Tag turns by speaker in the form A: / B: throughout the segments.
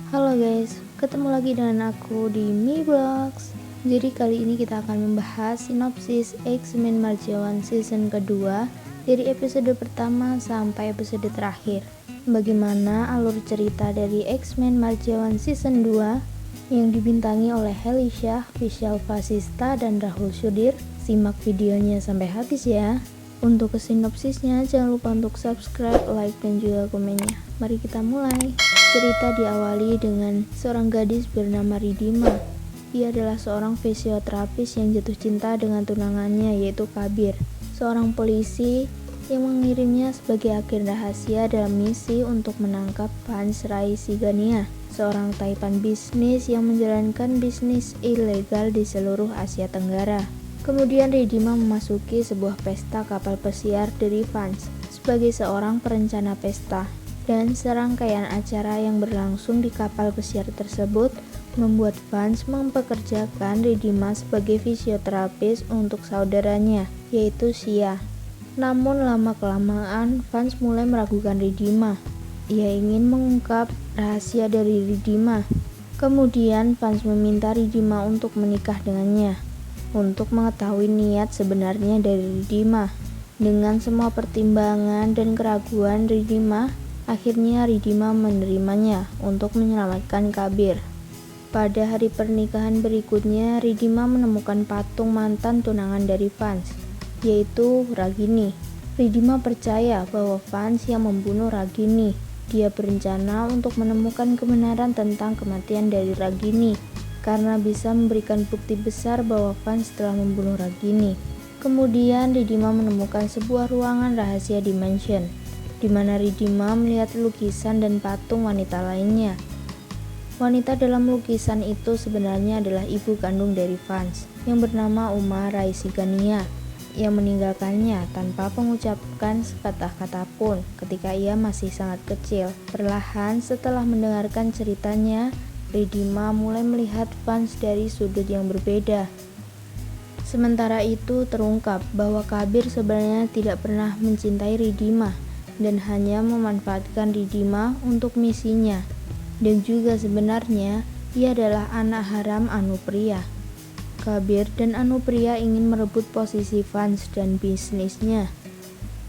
A: Halo guys, ketemu lagi dengan aku di Miblogs. Jadi kali ini kita akan membahas sinopsis X-Men Marjawan season kedua dari episode pertama sampai episode terakhir. Bagaimana alur cerita dari X-Men Marjawan season 2 yang dibintangi oleh Helisha, Vishal Vasista, dan Rahul Sudhir. Simak videonya sampai habis ya. Untuk sinopsisnya jangan lupa untuk subscribe, like, dan juga komennya. Mari kita mulai. Cerita diawali dengan seorang gadis bernama Ridhima. Ia adalah seorang fisioterapis yang jatuh cinta dengan tunangannya yaitu Kabir, seorang polisi yang mengirimnya sebagai agen rahasia dalam misi untuk menangkap Vance Raisigania, seorang taipan bisnis yang menjalankan bisnis ilegal di seluruh Asia Tenggara. Kemudian Ridhima memasuki sebuah pesta kapal pesiar dari Vance sebagai seorang perencana pesta. Dan serangkaian acara yang berlangsung di kapal pesiar tersebut membuat Vance mempekerjakan Ridhima sebagai fisioterapis untuk saudaranya, yaitu Sia. Namun lama-kelamaan Vance mulai meragukan Ridhima. Ia ingin mengungkap rahasia dari Ridhima. Kemudian Vance meminta Ridhima untuk menikah dengannya, untuk mengetahui niat sebenarnya dari Ridhima. Dengan semua pertimbangan dan keraguan Ridhima, akhirnya Ridhima menerimanya untuk menyelamatkan Kabir. Pada hari pernikahan berikutnya, Ridhima menemukan patung mantan tunangan dari Vance, yaitu Ragini. Ridhima percaya bahwa Vance yang membunuh Ragini. Dia berencana untuk menemukan kebenaran tentang kematian dari Ragini, karena bisa memberikan bukti besar bahwa Vance telah membunuh Ragini. Kemudian Ridhima menemukan sebuah ruangan rahasia dimension, di mana Ridhima melihat lukisan dan patung wanita lainnya. Wanita dalam lukisan itu sebenarnya adalah ibu kandung dari Vance, yang bernama Uma Raisigania, yang meninggalkannya tanpa mengucapkan sekata-kata pun ketika ia masih sangat kecil. Perlahan setelah mendengarkan ceritanya, Ridhima mulai melihat Vance dari sudut yang berbeda. Sementara itu terungkap bahwa Kabir sebenarnya tidak pernah mencintai Ridhima dan hanya memanfaatkan Ridhima untuk misinya, dan juga sebenarnya ia adalah anak haram Anupriya. Kabir dan Anupriya ingin merebut posisi Vance dan bisnisnya.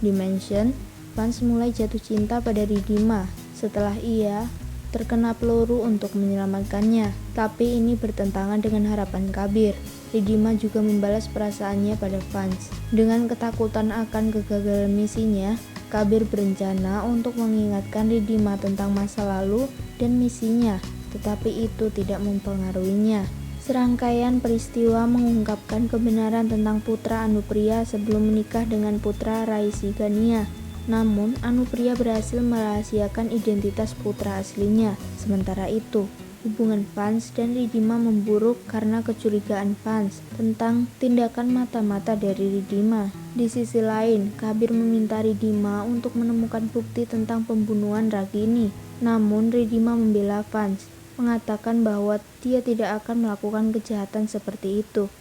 A: Dimension, Vance mulai jatuh cinta pada Ridhima setelah ia terkena peluru untuk menyelamatkannya, tapi ini bertentangan dengan harapan Kabir. Ridhima juga membalas perasaannya pada Vance. Dengan ketakutan akan kegagalan misinya, Kabir berencana untuk mengingatkan Ridhima tentang masa lalu dan misinya, tetapi itu tidak mempengaruhinya. Serangkaian peristiwa mengungkapkan kebenaran tentang putra Anupriya sebelum menikah dengan putra Raisigania. Namun, Anupriya berhasil merahasiakan identitas putra aslinya. Sementara itu, hubungan Vance dan Ridhima memburuk karena kecurigaan Vance tentang tindakan mata-mata dari Ridhima. Di sisi lain, Kabir meminta Ridhima untuk menemukan bukti tentang pembunuhan Ragini. Namun Ridhima membela Vance, mengatakan bahwa dia tidak akan melakukan kejahatan seperti itu.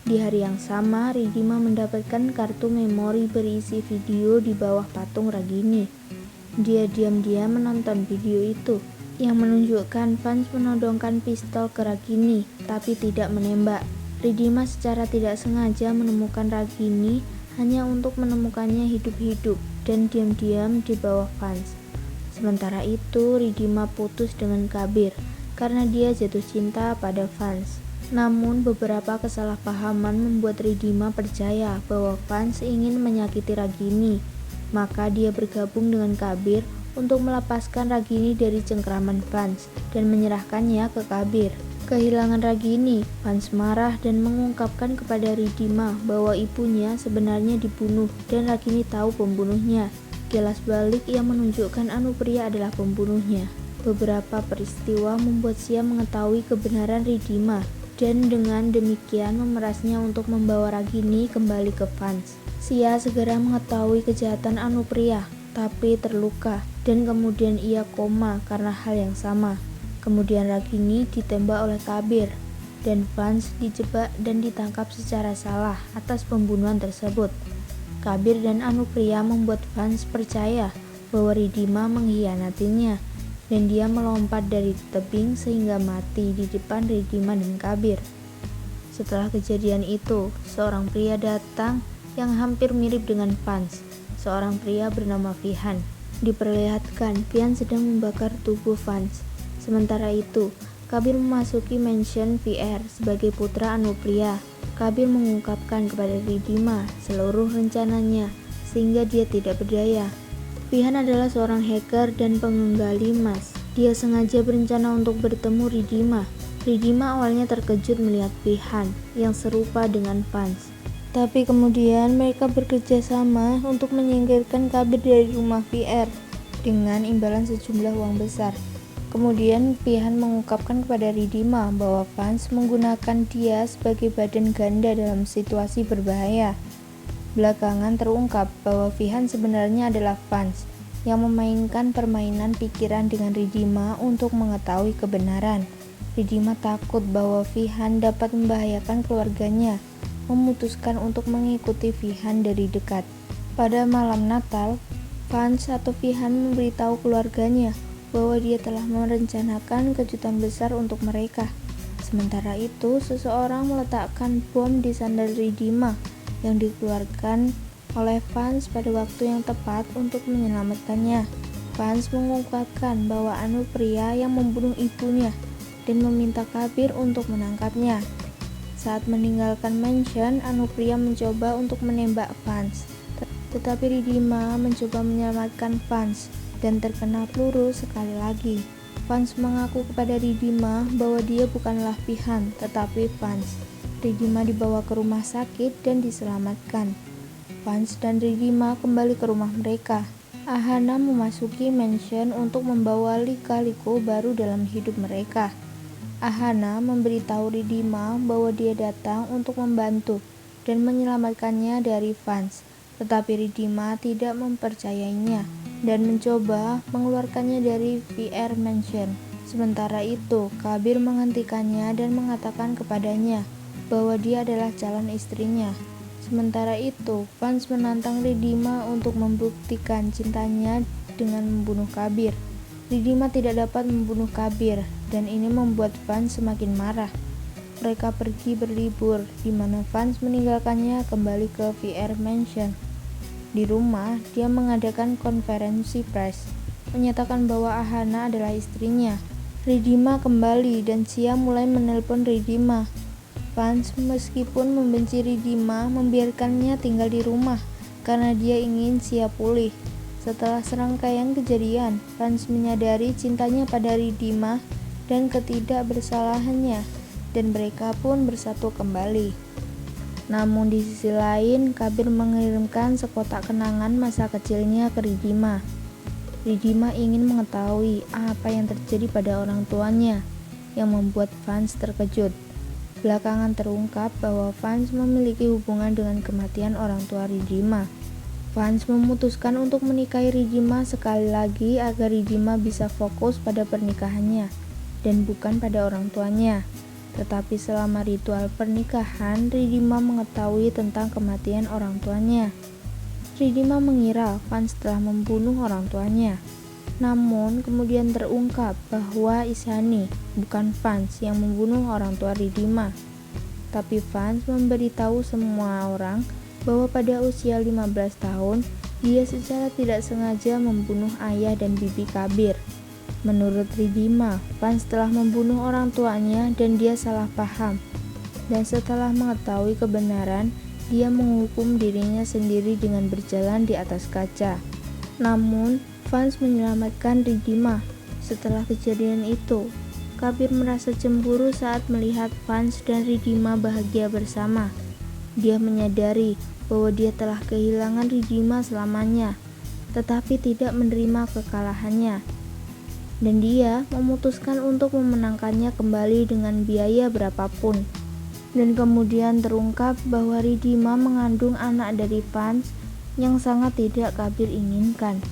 A: Di hari yang sama, Ridhima mendapatkan kartu memori berisi video di bawah patung Ragini. Dia diam-diam menonton video itu, yang menunjukkan Vance menodongkan pistol ke Ragini, tapi tidak menembak. Ridhima secara tidak sengaja menemukan Ragini hanya untuk menemukannya hidup-hidup dan diam-diam di bawah Vance. Sementara itu, Ridhima putus dengan Kabir karena dia jatuh cinta pada Vance. Namun beberapa kesalahpahaman membuat Ridhima percaya bahwa Vance ingin menyakiti Ragini. Maka dia bergabung dengan Kabir untuk melepaskan Ragini dari cengkraman Vance dan menyerahkannya ke Kabir. Kehilangan Ragini, Vance marah dan mengungkapkan kepada Ridhima bahwa ibunya sebenarnya dibunuh dan Ragini tahu pembunuhnya. Kilas balik yang menunjukkan Anupriya adalah pembunuhnya. Beberapa peristiwa membuat Sia mengetahui kebenaran Ridhima, dan dengan demikian memerasnya untuk membawa Ragini kembali ke Vance. Sia segera mengetahui kejahatan Anupriya, tapi terluka, dan kemudian ia koma karena hal yang sama. Kemudian Ragini ditembak oleh Kabir, dan Vance dijebak dan ditangkap secara salah atas pembunuhan tersebut. Kabir dan Anupriya membuat Vance percaya bahwa Ridhima mengkhianatinya. dan dia melompat dari tebing sehingga mati di depan Ridhima dan Kabir. Setelah kejadian itu, seorang pria datang yang hampir mirip dengan Vance, seorang pria bernama Vihan. Diperlihatkan Vihan sedang membakar tubuh Vance. Sementara itu, Kabir memasuki mansion VR sebagai putra Anupriya. Kabir mengungkapkan kepada Ridhima seluruh rencananya sehingga dia tidak berdaya. Vihan adalah seorang hacker dan penggali emas. Dia sengaja berencana untuk bertemu Ridhima. Ridhima awalnya terkejut melihat Vihan yang serupa dengan Vance. Tapi kemudian mereka bekerja sama untuk menyingkirkan Kabir dari rumah VR dengan imbalan sejumlah uang besar. Kemudian Vihan mengungkapkan kepada Ridhima bahwa Vance menggunakan dia sebagai badan ganda dalam situasi berbahaya. Belakangan terungkap bahwa Vihan sebenarnya adalah Vance yang memainkan permainan pikiran dengan Ridhima untuk mengetahui kebenaran. Ridhima takut bahwa Vihan dapat membahayakan keluarganya, memutuskan untuk mengikuti Vihan dari dekat. Pada malam Natal, Vance atau Vihan memberitahu keluarganya bahwa dia telah merencanakan kejutan besar untuk mereka. Sementara itu, seseorang meletakkan bom di sandal Ridhima yang dikeluarkan oleh Vance pada waktu yang tepat untuk menyelamatkannya. Vance mengungkapkan bahwa Anupriya yang membunuh ibunya dan meminta Kabir untuk menangkapnya. Saat meninggalkan mansion, Anupriya mencoba untuk menembak Vance, tetapi Ridhima mencoba menyelamatkan Vance dan terkena peluru sekali lagi. Vance mengaku kepada Ridhima bahwa dia bukanlah Vihan, tetapi Vance. Ridhima dibawa ke rumah sakit dan diselamatkan. Vance dan Ridhima kembali ke rumah mereka. Ahana memasuki mansion untuk membawa lika-liku baru dalam hidup mereka. Ahana memberitahu Ridhima bahwa dia datang untuk membantu dan menyelamatkannya dari Vance, tetapi Ridhima tidak mempercayainya dan mencoba mengeluarkannya dari VR Mansion. Sementara itu, Kabir menghentikannya dan mengatakan kepadanya bahwa dia adalah calon istrinya. Sementara itu, Vance menantang Ridhima untuk membuktikan cintanya dengan membunuh Kabir. Ridhima tidak dapat membunuh Kabir, dan ini membuat Vance semakin marah. Mereka pergi berlibur, di mana Vance meninggalkannya kembali ke VR Mansion. Di rumah, dia mengadakan konferensi pers, menyatakan bahwa Ahana adalah istrinya. Ridhima kembali dan Sia mulai menelpon Ridhima. Vance meskipun membenci Ridhima membiarkannya tinggal di rumah karena dia ingin Sia pulih. Setelah serangkaian kejadian, Vance menyadari cintanya pada Ridhima dan ketidakbersalahannya, dan mereka pun bersatu kembali. Namun di sisi lain, Kabir mengirimkan sekotak kenangan masa kecilnya ke Ridhima. Ridhima ingin mengetahui apa yang terjadi pada orang tuanya, yang membuat Vance terkejut. Belakangan terungkap bahwa Vance memiliki hubungan dengan kematian orang tua Ridhima. Vance memutuskan untuk menikahi Ridhima sekali lagi agar Ridhima bisa fokus pada pernikahannya dan bukan pada orang tuanya. Tetapi selama ritual pernikahan, Ridhima mengetahui tentang kematian orang tuanya. Ridhima mengira Vance telah membunuh orang tuanya. Namun kemudian terungkap bahwa Ishani bukan Vance yang membunuh orang tua Ridhima. Tapi Vance memberitahu semua orang bahwa pada usia 15 tahun, dia secara tidak sengaja membunuh ayah dan bibi Kabir. Menurut Ridhima, Vance telah membunuh orang tuanya dan dia salah paham. Dan setelah mengetahui kebenaran, dia menghukum dirinya sendiri dengan berjalan di atas kaca. Namun, Vance menyelamatkan Ridhima. Setelah kejadian itu, Kabir merasa cemburu saat melihat Vance dan Ridhima bahagia bersama. Dia menyadari bahwa dia telah kehilangan Ridhima selamanya, tetapi tidak menerima kekalahannya. Dan dia memutuskan untuk memenangkannya kembali dengan biaya berapapun. Dan kemudian terungkap bahwa Ridhima mengandung anak dari Vance yang sangat tidak Kabir inginkan.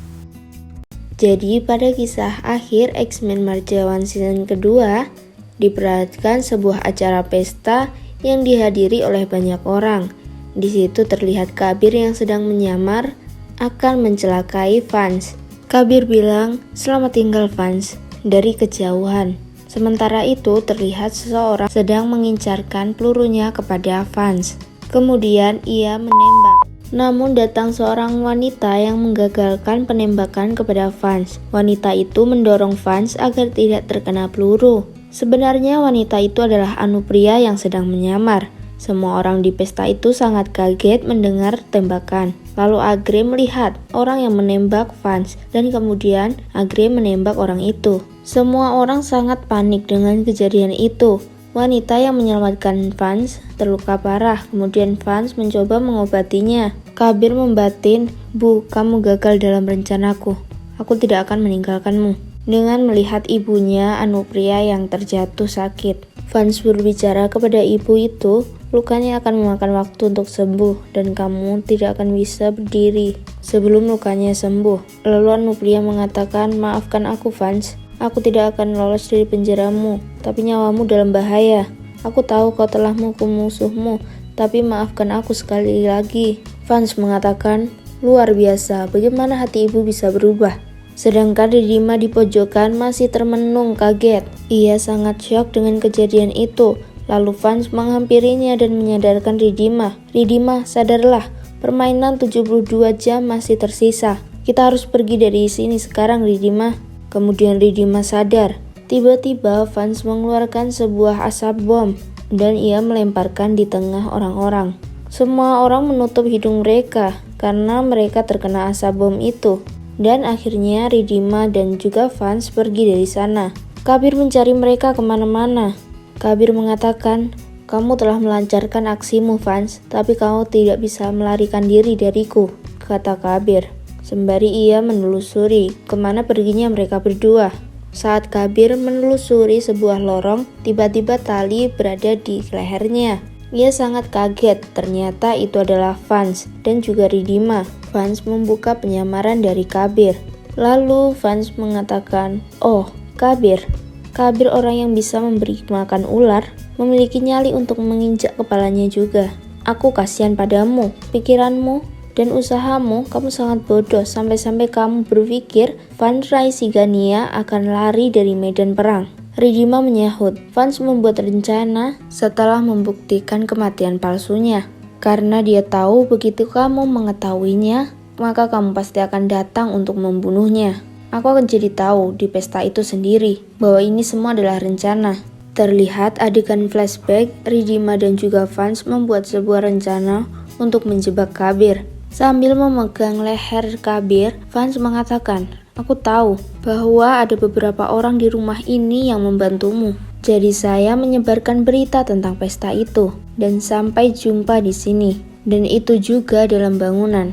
A: Jadi pada kisah akhir X-Men Marjawan season kedua, diperlihatkan sebuah acara pesta yang dihadiri oleh banyak orang. Di situ terlihat Kabir yang sedang menyamar akan mencelakai Vance. Kabir bilang, "Selamat tinggal Vance." dari kejauhan. Sementara itu terlihat seseorang sedang mengincarkan pelurunya kepada Vance. Kemudian ia menembak. Namun datang seorang wanita yang menggagalkan penembakan kepada Vance. Wanita itu mendorong Vance agar tidak terkena peluru. Sebenarnya wanita itu adalah Anupriya yang sedang menyamar. Semua orang di pesta itu sangat kaget mendengar tembakan. Lalu Agre melihat orang yang menembak Vance dan kemudian Agre menembak orang itu. Semua orang sangat panik dengan kejadian itu. Wanita yang menyelamatkan Vance terluka parah, kemudian Vance mencoba mengobatinya. Kabir membatin, "Bu, kamu gagal dalam rencanaku. Aku tidak akan meninggalkanmu." Dengan melihat ibunya, Anupriya yang terjatuh sakit, Vance berbicara kepada ibu itu, "Lukanya akan memakan waktu untuk sembuh dan kamu tidak akan bisa berdiri sebelum lukanya sembuh." Lalu Anupriya mengatakan, "Maafkan aku, Vance. Aku tidak akan lolos dari penjaramu, tapi nyawamu dalam bahaya. Aku tahu kau telah menghukum musuhmu, tapi maafkan aku sekali lagi." Vance mengatakan, "Luar biasa, bagaimana hati ibu bisa berubah?" Sedangkan Ridhima di pojokan masih termenung kaget. Ia sangat syok dengan kejadian itu. Lalu Vance menghampirinya dan menyadarkan Ridhima. "Ridhima, sadarlah, permainan 72 jam masih tersisa. Kita harus pergi dari sini sekarang, Ridhima." Kemudian Ridhima sadar. Tiba-tiba Vance mengeluarkan sebuah asap bom dan ia melemparkan di tengah orang-orang. Semua orang menutup hidung mereka karena mereka terkena asap bom itu. Dan akhirnya Ridhima dan juga Vance pergi dari sana. Kabir mencari mereka kemana-mana. Kabir mengatakan, "Kamu telah melancarkan aksimu, Vance, tapi kamu tidak bisa melarikan diri dariku," kata Kabir. Sembari ia menelusuri kemana perginya mereka berdua. Saat Kabir menelusuri sebuah lorong, tiba-tiba tali berada di lehernya. Ia sangat kaget, ternyata itu adalah Vance dan juga Ridhima. Vance membuka penyamaran dari Kabir. Lalu Vance mengatakan, "Oh, Kabir. Kabir orang yang bisa memberi makan ular, memiliki nyali untuk menginjak kepalanya juga. Aku kasihan padamu, pikiranmu dan usahamu, kamu sangat bodoh sampai-sampai kamu berpikir Van Raisigania akan lari dari medan perang." Ridhima menyahut, "Vance membuat rencana setelah membuktikan kematian palsunya. Karena dia tahu begitu kamu mengetahuinya, maka kamu pasti akan datang untuk membunuhnya. Aku akan jadi tahu di pesta itu sendiri bahwa ini semua adalah rencana." Terlihat adegan flashback, Ridhima dan juga Vance membuat sebuah rencana untuk menjebak Kabir. Sambil memegang leher Kabir, Vance mengatakan, "Aku tahu bahwa ada beberapa orang di rumah ini yang membantumu. Jadi saya menyebarkan berita tentang pesta itu dan sampai jumpa di sini. Dan itu juga dalam bangunan."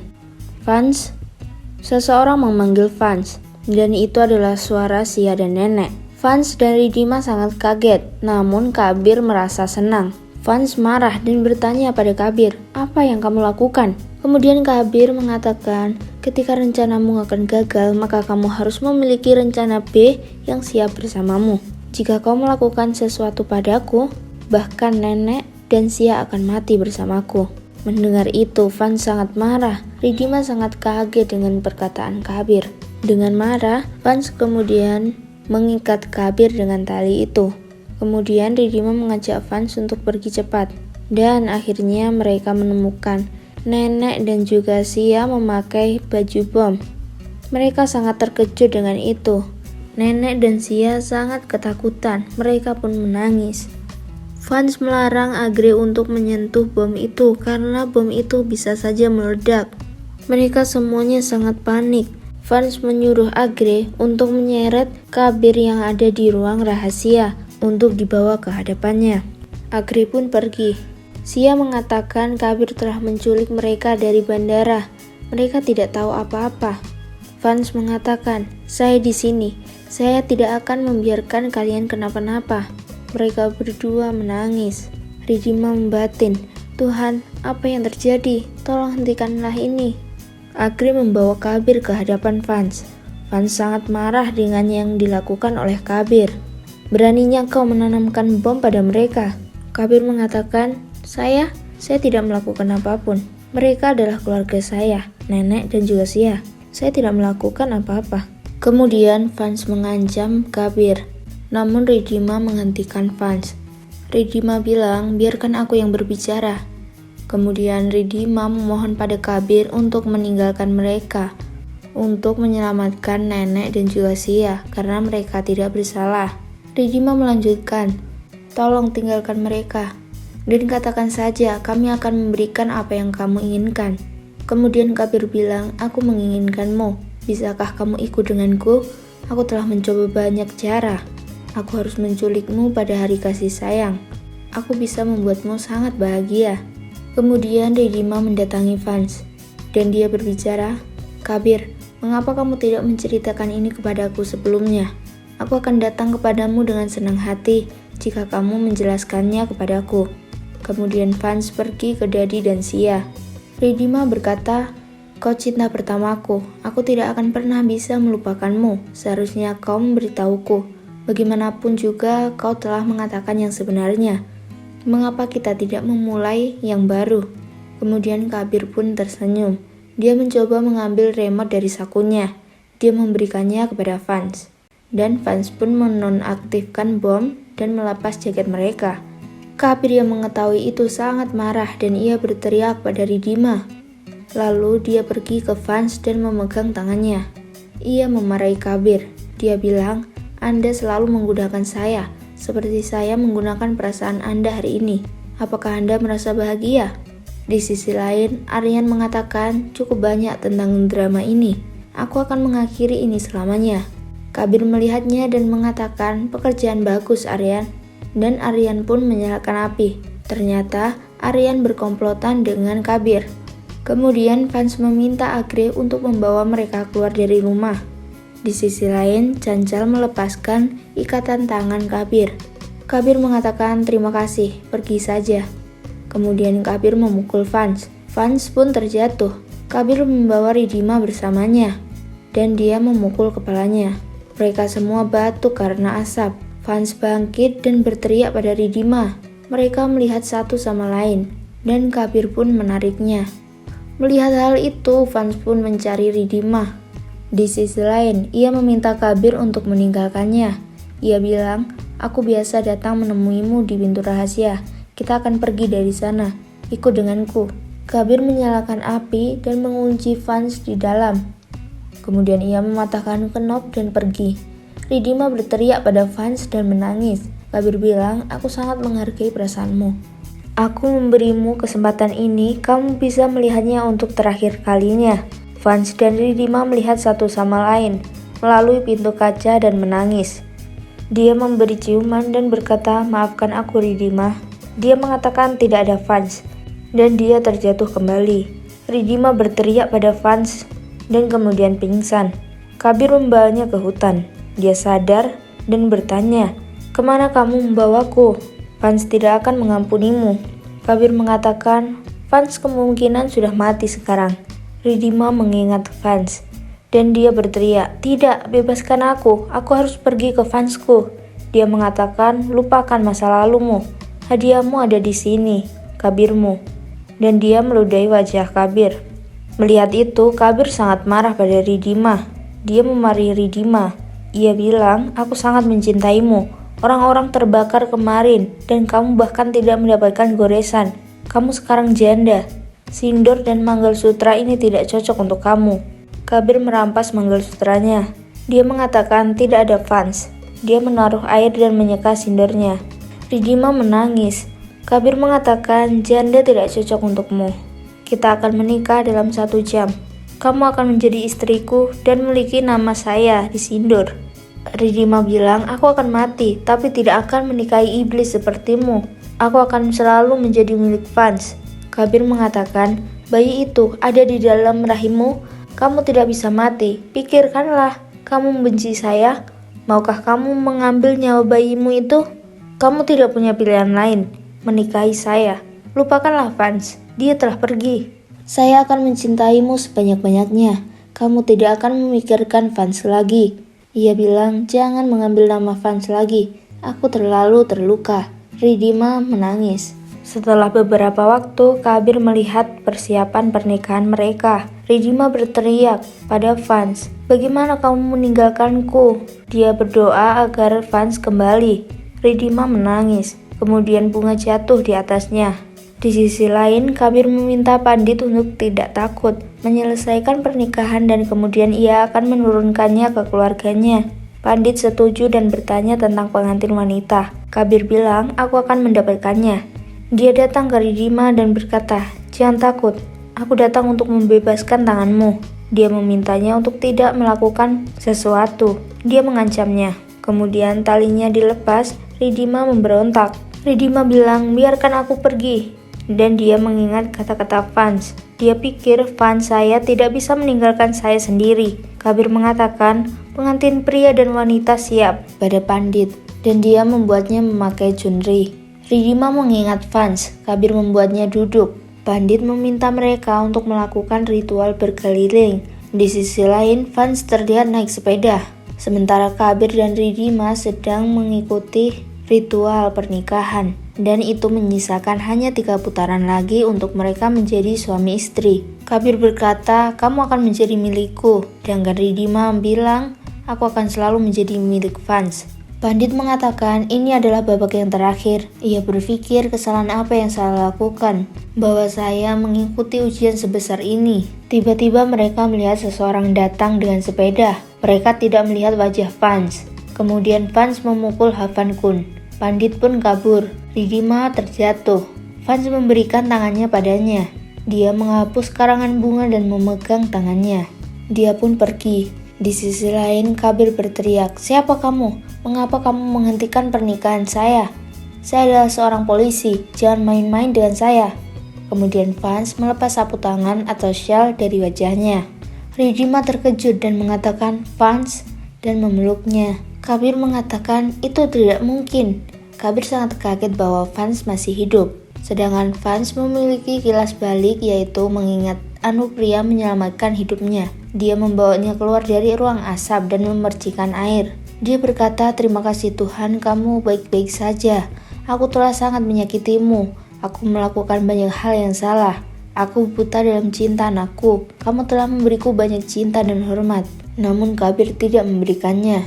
A: "Vance?" Seseorang memanggil Vance, dan itu adalah suara Sia dan Nenek. Vance dan Ridhima sangat kaget, namun Kabir merasa senang. Vance marah dan bertanya pada Kabir, "Apa yang kamu lakukan?" Kemudian Kabir mengatakan, "Ketika rencanamu akan gagal, maka kamu harus memiliki rencana B yang siap bersamamu. Jika kau melakukan sesuatu padaku, bahkan Nenek dan Sia akan mati bersamaku." Mendengar itu, Vance sangat marah. Ridhima sangat kaget dengan perkataan Kabir. Dengan marah, Vance kemudian mengikat Kabir dengan tali itu. Kemudian Ridhima mengajak Vance untuk pergi cepat. Dan akhirnya mereka menemukan Nenek dan juga Sia memakai baju bom. Mereka sangat terkejut dengan itu. Nenek dan Sia sangat ketakutan, mereka pun menangis. Vance melarang Agre untuk menyentuh bom itu karena bom itu bisa saja meledak. Mereka semuanya sangat panik. Vance menyuruh Agre untuk menyeret Kabir yang ada di ruang rahasia untuk dibawa ke hadapannya. Agre pun pergi. Sia mengatakan Kabir telah menculik mereka dari bandara. Mereka tidak tahu apa-apa. Vance mengatakan, "Saya di sini. Saya tidak akan membiarkan kalian kenapa-napa." Mereka berdua menangis. Ridhima membatin, "Tuhan, apa yang terjadi? Tolong hentikanlah ini." Agre membawa Kabir ke hadapan Vance. Vance sangat marah dengan yang dilakukan oleh Kabir. "Beraninya kau menanamkan bom pada mereka." Kabir mengatakan, Saya tidak melakukan apapun. Mereka adalah keluarga saya, Nenek dan juga Sia. Saya tidak melakukan apa-apa." Kemudian Vance mengancam Kabir, namun Ridhima menghentikan Vance. Ridhima bilang, biarkan aku yang berbicara. Kemudian Ridhima memohon pada Kabir untuk meninggalkan mereka, untuk menyelamatkan nenek dan juga Sia, karena mereka tidak bersalah. Ridhima melanjutkan, tolong tinggalkan mereka, dan katakan saja kami akan memberikan apa yang kamu inginkan. Kemudian Kabir bilang, aku menginginkanmu. Bisakah kamu ikut denganku? Aku telah mencoba banyak cara. Aku harus menculikmu pada hari kasih sayang. Aku bisa membuatmu sangat bahagia. Kemudian Ridhima mendatangi Vance, dan dia berbicara, Kabir, mengapa kamu tidak menceritakan ini kepadaku sebelumnya? Aku akan datang kepadamu dengan senang hati jika kamu menjelaskannya kepadaku. Kemudian Vance pergi ke Dadi dan Sia. Ridhima berkata, kau cinta pertamaku, aku tidak akan pernah bisa melupakanmu, seharusnya kau memberitahuku. Bagaimanapun juga kau telah mengatakan yang sebenarnya. Mengapa kita tidak memulai yang baru? Kemudian Kabir pun tersenyum. Dia mencoba mengambil remote dari sakunya. Dia memberikannya kepada Vance. Dan Vance pun menonaktifkan bom dan melepas jaket mereka. Kabir yang mengetahui itu sangat marah dan ia berteriak pada Ridhima. Lalu dia pergi ke Vance dan memegang tangannya. Ia memarahi Kabir. Dia bilang, Anda selalu menggunakan saya, seperti saya menggunakan perasaan Anda hari ini. Apakah Anda merasa bahagia? Di sisi lain, Aryan mengatakan cukup banyak tentang drama ini. Aku akan mengakhiri ini selamanya. Kabir melihatnya dan mengatakan, pekerjaan bagus Aryan. Dan Aryan pun menyalakan api. Ternyata Aryan berkomplotan dengan Kabir. Kemudian Vance meminta Agreh untuk membawa mereka keluar dari rumah. Di sisi lain, Cancal melepaskan ikatan tangan Kabir. Kabir mengatakan terima kasih, pergi saja. Kemudian Kabir memukul Vance. Vance pun terjatuh. Kabir membawa Ridhima bersamanya, dan dia memukul kepalanya. Mereka semua batuk karena asap. Vance bangkit dan berteriak pada Ridhima. Mereka melihat satu sama lain, dan Kabir pun menariknya. Melihat hal itu, Vance pun mencari Ridhima. Di sisi lain, ia meminta Kabir untuk meninggalkannya. Ia bilang, aku biasa datang menemuimu di pintu rahasia. Kita akan pergi dari sana. Ikut denganku. Kabir menyalakan api dan mengunci Vance di dalam. Kemudian ia mematahkan kenop dan pergi. Ridhima berteriak pada Vance dan menangis. Kabir bilang, aku sangat menghargai perasaanmu. Aku memberimu kesempatan ini, kamu bisa melihatnya untuk terakhir kalinya. Vance dan Ridhima melihat satu sama lain melalui pintu kaca dan menangis. Dia memberi ciuman dan berkata, maafkan aku Ridhima. Dia mengatakan tidak ada Vance, dan dia terjatuh kembali. Ridhima berteriak pada Vance dan kemudian pingsan. Kabir membawanya ke hutan. Dia sadar dan bertanya, kemana kamu membawaku? Vance tidak akan mengampunimu. Kabir mengatakan, Vance kemungkinan sudah mati sekarang. Ridhima mengingat Vance, dan dia berteriak, tidak, bebaskan aku harus pergi ke Vance-ku. Dia mengatakan, lupakan masa lalumu, hadiahmu ada di sini, Kabirmu. Dan dia meludahi wajah Kabir. Melihat itu, Kabir sangat marah pada Ridhima. Dia memarahi Ridhima. Ia bilang, aku sangat mencintaimu. Orang-orang terbakar kemarin, dan kamu bahkan tidak mendapatkan goresan. Kamu sekarang janda. Sindor dan Manggalsutra ini tidak cocok untuk kamu. Kabir merampas Manggalsutranya. Dia mengatakan tidak ada Vance. Dia menaruh air dan menyeka sindornya. Ridhima menangis. Kabir mengatakan janda tidak cocok untukmu. Kita akan menikah dalam 1 jam. Kamu akan menjadi istriku dan memiliki nama saya di sindur. Ridhima bilang, aku akan mati, tapi tidak akan menikahi iblis sepertimu. Aku akan selalu menjadi milik Vance. Kabir mengatakan, bayi itu ada di dalam rahimmu. Kamu tidak bisa mati. Pikirkanlah, kamu membenci saya. Maukah kamu mengambil nyawa bayimu itu? Kamu tidak punya pilihan lain. Menikahi saya. Lupakanlah Vance. Dia telah pergi. Saya akan mencintaimu sebanyak-banyaknya. Kamu tidak akan memikirkan Vance lagi. Ia bilang, jangan mengambil nama Vance lagi. Aku terlalu terluka. Ridhima menangis. Setelah beberapa waktu, Kabir melihat persiapan pernikahan mereka. Ridima berteriak pada Vance, "Bagaimana kamu meninggalkanku?" Dia berdoa agar Vance kembali. Ridima menangis, kemudian bunga jatuh di atasnya. Di sisi lain, Kabir meminta Pandit untuk tidak takut, menyelesaikan pernikahan dan kemudian ia akan menurunkannya ke keluarganya. Pandit setuju dan bertanya tentang pengantin wanita. Kabir bilang, "Aku akan mendapatkannya." Dia datang ke Ridima dan berkata, "Jangan takut, aku datang untuk membebaskan tanganmu." Dia memintanya untuk tidak melakukan sesuatu. Dia mengancamnya. Kemudian talinya dilepas, Ridima memberontak. Ridima bilang, "Biarkan aku pergi." Dan dia mengingat kata-kata Vance. Dia pikir, "Vance, saya tidak bisa meninggalkan saya sendiri." Kabir mengatakan, pengantin pria dan wanita siap pada Pandit, dan dia membuatnya memakai junri. Ridima mengingat Vance. Kabir membuatnya duduk. Pandit meminta mereka untuk melakukan ritual berkeliling. Di sisi lain, Vance terlihat naik sepeda. Sementara Kabir dan Ridima sedang mengikuti ritual pernikahan. Dan itu menyisakan hanya 3 putaran lagi untuk mereka menjadi suami istri. Kabir berkata, "Kamu akan menjadi milikku." Sedangkan Ridima bilang, "Aku akan selalu menjadi milik Vance." Pandit mengatakan ini adalah babak yang terakhir. Ia berpikir kesalahan apa yang saya lakukan, bahwa saya mengikuti ujian sebesar ini. Tiba-tiba mereka melihat seseorang datang dengan sepeda. Mereka tidak melihat wajah Vance. Kemudian Vance memukul Havan Kun. Pandit pun kabur. Ridima terjatuh. Vance memberikan tangannya padanya. Dia menghapus karangan bunga dan memegang tangannya. Dia pun pergi. Di sisi lain, Kabir berteriak, "Siapa kamu? Mengapa kamu menghentikan pernikahan saya? Saya adalah seorang polisi, jangan main-main dengan saya." Kemudian Vance melepas sapu tangan atau syal dari wajahnya. Ridima terkejut dan mengatakan, "Vance," dan memeluknya. Kabir mengatakan, "Itu tidak mungkin." Kabir sangat kaget bahwa Vance masih hidup. Sedangkan Vance memiliki kilas balik, yaitu mengingat Anupria menyelamatkan hidupnya. Dia membawanya keluar dari ruang asap dan memercikan air. Dia berkata, "Terima kasih Tuhan, kamu baik-baik saja. Aku telah sangat menyakitimu. Aku melakukan banyak hal yang salah. Aku buta dalam cinta, anakku. Kamu telah memberiku banyak cinta dan hormat." Namun Kabir tidak memberikannya.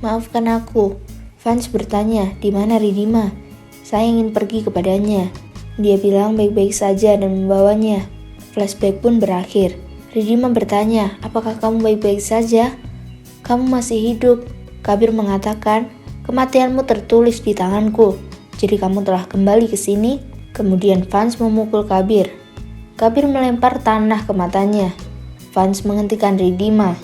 A: "Maafkan aku." Vance bertanya, "Di mana Ridima?" "Saya ingin pergi kepadanya." Dia bilang baik-baik saja dan membawanya. Flashback pun berakhir. Ridima bertanya, "Apakah kamu baik-baik saja? Kamu masih hidup." Kabir mengatakan, "Kematianmu tertulis di tanganku. Jadi kamu telah kembali ke sini?" Kemudian Vance memukul Kabir. Kabir melempar tanah ke matanya. Vance menghentikan Ridima.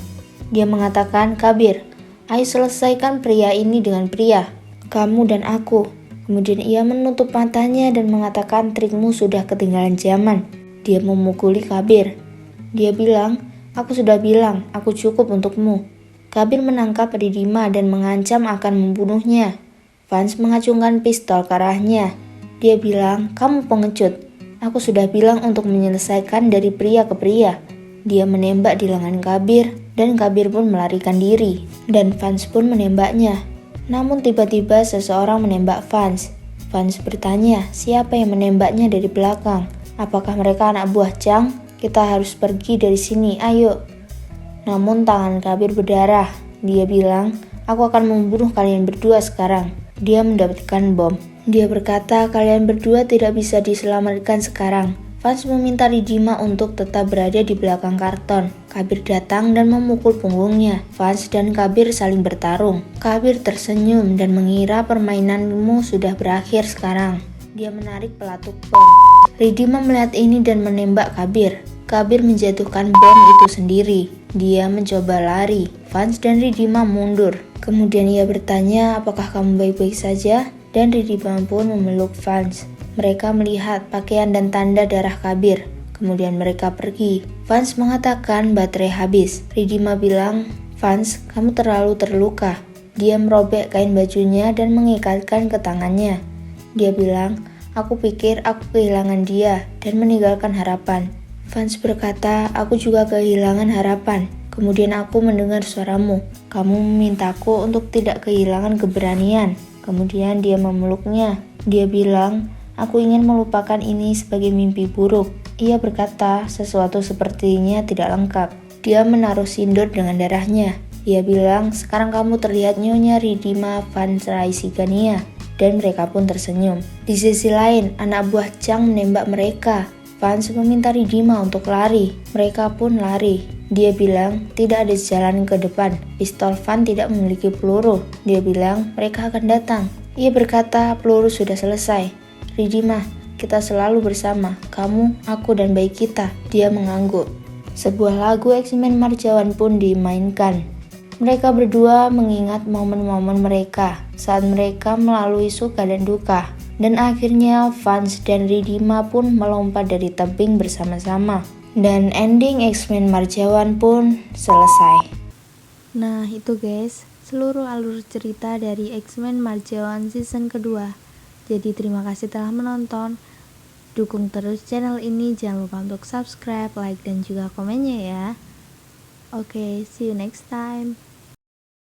A: Dia mengatakan, "Kabir, ayo selesaikan pria ini dengan pria. Kamu dan aku." Kemudian ia menutup matanya dan mengatakan, "Trikmu sudah ketinggalan zaman." Dia memukuli Kabir. Dia bilang, "Aku sudah bilang, aku cukup untukmu." Kabir menangkap Ridima dan mengancam akan membunuhnya. Vance mengacungkan pistol ke arahnya. Dia bilang, "Kamu pengecut. Aku sudah bilang untuk menyelesaikan dari pria ke pria." Dia menembak di lengan Kabir, dan Kabir pun melarikan diri. Dan Vance pun menembaknya. Namun tiba-tiba seseorang menembak Vance. Vance bertanya, siapa yang menembaknya dari belakang? Apakah mereka anak buah Chang? Kita harus pergi dari sini, ayo. Namun tangan Kabir berdarah. Dia bilang, "Aku akan membunuh kalian berdua sekarang." Dia mendapatkan bom. Dia berkata, "Kalian berdua tidak bisa diselamatkan sekarang." Vance meminta Ridima untuk tetap berada di belakang karton. Kabir datang dan memukul punggungnya. Vance dan Kabir saling bertarung. Kabir tersenyum dan mengira permainanmu sudah berakhir sekarang. Dia menarik pelatuk bom. Ridima melihat ini dan menembak Kabir. Kabir menjatuhkan bom itu sendiri. Dia mencoba lari. Vance dan Ridima mundur. Kemudian ia bertanya, "Apakah kamu baik-baik saja?" Dan Ridima pun memeluk Vance. Mereka melihat pakaian dan tanda darah Kabir. Kemudian mereka pergi. Vance mengatakan baterai habis. Ridima bilang, "Vance, kamu terlalu terluka." Dia merobek kain bajunya dan mengikatkan ke tangannya. Dia bilang, "Aku pikir aku kehilangan dia dan meninggalkan harapan." Vance berkata, "Aku juga kehilangan harapan. Kemudian aku mendengar suaramu. Kamu memintaku untuk tidak kehilangan keberanian." Kemudian dia memeluknya. Dia bilang, Aku ingin melupakan ini sebagai mimpi buruk. Ia berkata, sesuatu sepertinya tidak lengkap. Dia menaruh sindur dengan darahnya. Ia bilang, sekarang kamu terlihat Nyonya Ridhima Van Raisigania. Dan mereka pun tersenyum. Di sisi lain, anak buah Chang menembak mereka. Vance meminta Ridhima untuk lari. Mereka pun lari. Dia bilang, tidak ada jalan ke depan. Pistol Van tidak memiliki peluru. Dia bilang, mereka akan datang. Ia berkata, peluru sudah selesai. Ridhima, kita selalu bersama. Kamu, aku, dan bayi kita. Dia mengangguk. Sebuah lagu X-Men Marjawan pun dimainkan. Mereka berdua mengingat momen-momen mereka saat mereka melalui suka dan duka. Dan akhirnya Vance dan Ridhima pun melompat dari tebing bersama-sama. Dan ending X-Men Marjawan pun selesai. Nah itu guys, seluruh alur cerita dari X-Men Marjawan season kedua. Jadi terima kasih telah menonton. Dukung terus channel ini, jangan lupa untuk subscribe, like, dan juga komennya ya. Oke, see you next time.